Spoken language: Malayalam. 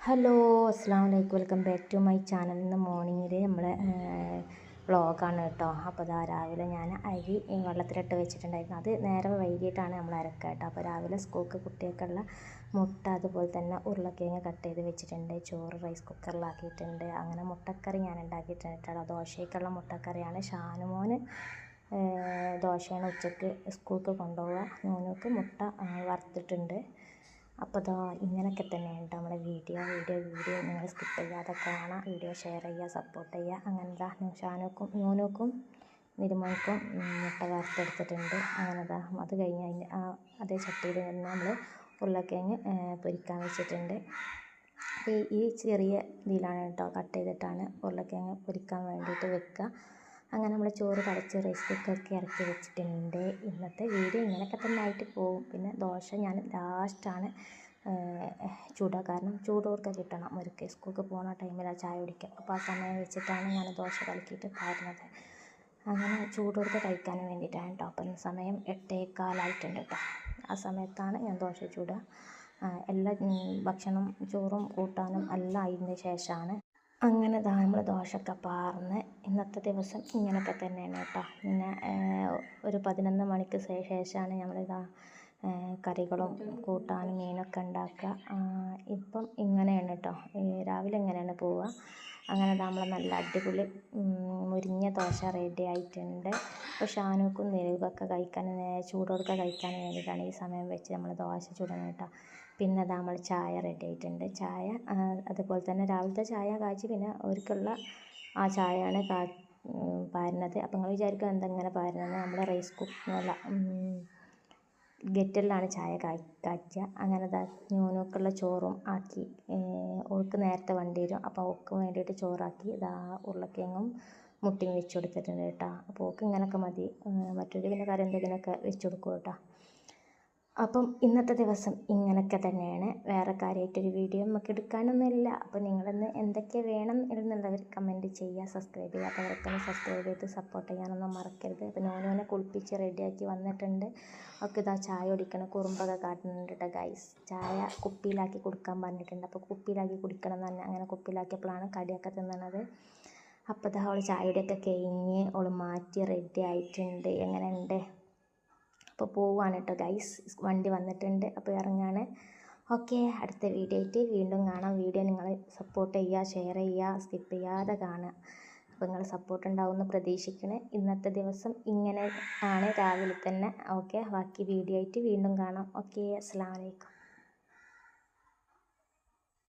ഹലോ അസ്സാം വലൈക്കും welcome back to my channel. ഇന്ന് മോർണിംഗിൽ നമ്മളെ വ്ളോഗാണ് കേട്ടോ. അപ്പോൾ അതാ രാവിലെ ഞാൻ അരി വെള്ളത്തിലിട്ട് വെച്ചിട്ടുണ്ടായിരുന്നു. അത് നേരെ വൈകിട്ടാണ് നമ്മൾ അരക്കുക കേട്ടോ. അപ്പോൾ രാവിലെ സ്കൂൾക്ക് കുട്ടികൾക്കുള്ള മുട്ട, അതുപോലെ തന്നെ ഉരുളക്കിഴങ്ങ് കട്ട് ചെയ്ത് വെച്ചിട്ടുണ്ട്. ചോറ് റൈസ് കുക്കറിലാക്കിയിട്ടുണ്ട്. അങ്ങനെ മുട്ടക്കറി ഞാൻ ഉണ്ടാക്കിയിട്ടുണ്ട് കേട്ടോ. ദോശയ്ക്കുള്ള മുട്ടക്കറിയാണ്. ഷാനുമോന് ദോശയാണ് ഉച്ചക്ക് സ്കൂൾക്ക് കൊണ്ടുപോവുക. മോനക്ക് മുട്ട വറുത്തിട്ടുണ്ട്. അപ്പോൾ അതാ ഇങ്ങനെയൊക്കെ തന്നെയാണ് നമ്മുടെ വീഡിയോ നിങ്ങൾ സ്കിപ്പ് ചെയ്യാതെ കാണാം. വീഡിയോ ഷെയർ ചെയ്യുക, സപ്പോർട്ട് ചെയ്യുക. അങ്ങനെ ഇതാ ഷാനുക്കും ന്യൂനുക്കും നിരുമോൾക്കും മുട്ട വറുത്തെടുത്തിട്ടുണ്ട്. അങ്ങനെ ഇതാ അത് കഴിഞ്ഞ് അതേ ചട്ടിയിൽ നിന്ന് നമ്മൾ ഉരുളക്കിഴങ്ങ് പൊരിക്കാൻ വെച്ചിട്ടുണ്ട്. ഈ ചെറിയ ഇതിലാണ് കേട്ടോ, കട്ട് ചെയ്തിട്ടാണ് ഉരുളക്കിഴങ്ങ് പൊരിക്കാൻ വേണ്ടിയിട്ട് വെക്കുക. അങ്ങനെ നമ്മൾ ചോറ് തിളച്ച് റൈസ് കുക്കർക്ക് ഇറക്കി വെച്ചിട്ടുണ്ട്. ഇന്നത്തെ വീഡിയോ ഇങ്ങനെയൊക്കെ തന്നെ ആയിട്ട് പോകും. പിന്നെ ദോശ ഞാൻ ലാസ്റ്റാണ് ചൂടുക, കാരണം ചൂടോടെ കിട്ടണം. അവർക്ക് സ്കൂൾക്ക് പോകുന്ന ടൈമിലാണ് ചായ കുടിക്കുക. അപ്പോൾ ആ സമയം വെച്ചിട്ടാണ് ഞാൻ ദോശ കലക്കിയിട്ട് പാരുന്നത്. അങ്ങനെ ചൂടോടെ കഴിക്കാൻ വേണ്ടിയിട്ടാണ് കേട്ടോ. അപ്പം സമയം 8:15 കേട്ടോ. ആ സമയത്താണ് ഞാൻ ദോശ ചൂടുക. എല്ലാ ഭക്ഷണം ചോറും കൂട്ടാനും എല്ലാം ആയതിന് ശേഷമാണ്. അങ്ങനെ ഇതാ നമ്മൾ ദോശയൊക്കെ പാർന്ന് ഇന്നത്തെ ദിവസം ഇങ്ങനെയൊക്കെ തന്നെയാണ് കേട്ടോ. പിന്നെ ഒരു 11 മണിക്ക് ശേഷമാണ് നമ്മളിതാ കറികളും കൂട്ടാനും മീനൊക്കെ ഉണ്ടാക്കുക. ഇപ്പം ഇങ്ങനെയാണ് കേട്ടോ, രാവിലെ ഇങ്ങനെയാണ് പോവുക. അങ്ങനെ നമ്മൾ നല്ല അടിപൊളി മുരിഞ്ഞ ദോശ റെഡി ആയിട്ടുണ്ട്. അപ്പോൾ ഷാനുക്കും നിലവിലൊക്കെ കഴിക്കാൻ ചൂടോടെ കഴിക്കാൻ വേണ്ടിയിട്ടാണ് ഈ സമയം വെച്ച് നമ്മൾ ദോശ ചുടണം കേട്ടോ. പിന്നെ അത് നമ്മൾ ചായ റെഡി ആയിട്ടുണ്ട്. ചായ അതുപോലെ തന്നെ രാവിലത്തെ ചായ കാച്ചി പിന്നെ അവർക്കുള്ള ആ ചായയാണ് പാരുന്നത്. അപ്പോൾ നിങ്ങൾ വിചാരിക്കും എന്തെങ്ങനെ പാരുന്നത്, നമ്മൾ റൈസ് കുക്കറിലുള്ള ഗെറ്റലിലാണ് ചായ കാച്ചുക. അങ്ങനെ ന്യൂനൊക്കെയുള്ള ചോറും ആക്കി. ഓൾക്ക് നേരത്തെ വണ്ടി വരും, അപ്പോൾ ഓൾക്ക് വേണ്ടിയിട്ട് ചോറാക്കി ഇതാ ഉരുളക്കിഴങ്ങും മുട്ടയും വെച്ച് കൊടുത്തിട്ടുണ്ട് കേട്ടോ. അപ്പോൾ ഓൾക്ക് ഇങ്ങനെയൊക്കെ മതി. മറ്റൊരു പിന്നെ കറി എന്തെങ്കിലുമൊക്കെ വെച്ച് കൊടുക്കും കേട്ടോ. അപ്പം ഇന്നത്തെ ദിവസം ഇങ്ങനെയൊക്കെ തന്നെയാണ്. വേറെ കാര്യമായിട്ടൊരു വീഡിയോ നമുക്ക് എടുക്കാനൊന്നുമില്ല. അപ്പോൾ നിങ്ങളിന്ന് എന്തൊക്കെ വേണം എന്നുള്ളവർ കമൻറ്റ് ചെയ്യുക. സബ്സ്ക്രൈബ് ചെയ്യാത്തവർക്കൊന്ന് സബ്സ്ക്രൈബ് ചെയ്ത് സപ്പോർട്ട് ചെയ്യാനൊന്നും മറക്കരുത്. അപ്പോൾ നോനോനെ കുളിപ്പിച്ച് റെഡിയാക്കി വന്നിട്ടുണ്ട്. ഒക്കെ ഇതാ ചായ കുടിക്കണം, കുറുമ്പൊക്കെ കാട്ടുന്നുണ്ട് കേട്ടോ ഗൈസ്. ചായ കുപ്പിയിലാക്കി കൊടുക്കാൻ പറഞ്ഞിട്ടുണ്ട്. അപ്പോൾ കുപ്പിയിലാക്കി കുടിക്കണം എന്ന് തന്നെ. അങ്ങനെ കുപ്പിയിലാക്കിയപ്പോഴാണ് കടിയൊക്കെ തിന്നണത്. അപ്പോൾ ഇതാ അവൾ ചായയുടെയൊക്കെ കഴിഞ്ഞ് അവൾ മാറ്റി റെഡി ആയിട്ടുണ്ട്. എങ്ങനെയുണ്ട്? അപ്പോൾ പോവുകയാണ് കേട്ടോ ഗൈസ്. വണ്ടി വന്നിട്ടുണ്ട്, അപ്പോൾ ഇറങ്ങാണ്. ഓക്കെ, അടുത്ത വീഡിയോ ആയിട്ട് വീണ്ടും കാണാം. വീഡിയോ നിങ്ങൾ സപ്പോർട്ട് ചെയ്യുക, ഷെയർ ചെയ്യുക, സ്കിപ്പ് ചെയ്യാതെ കാണുക. അപ്പോൾ നിങ്ങൾ സപ്പോർട്ട് ഉണ്ടാവുമെന്ന് പ്രതീക്ഷിക്കണേ. ഇന്നത്തെ ദിവസം ഇങ്ങനെ ആണ് രാവിലെ തന്നെ. ഓക്കെ, ബാക്കി വീഡിയോ ആയിട്ട് വീണ്ടും കാണാം. ഓക്കെ, അസ്സലാമു അലൈക്കും.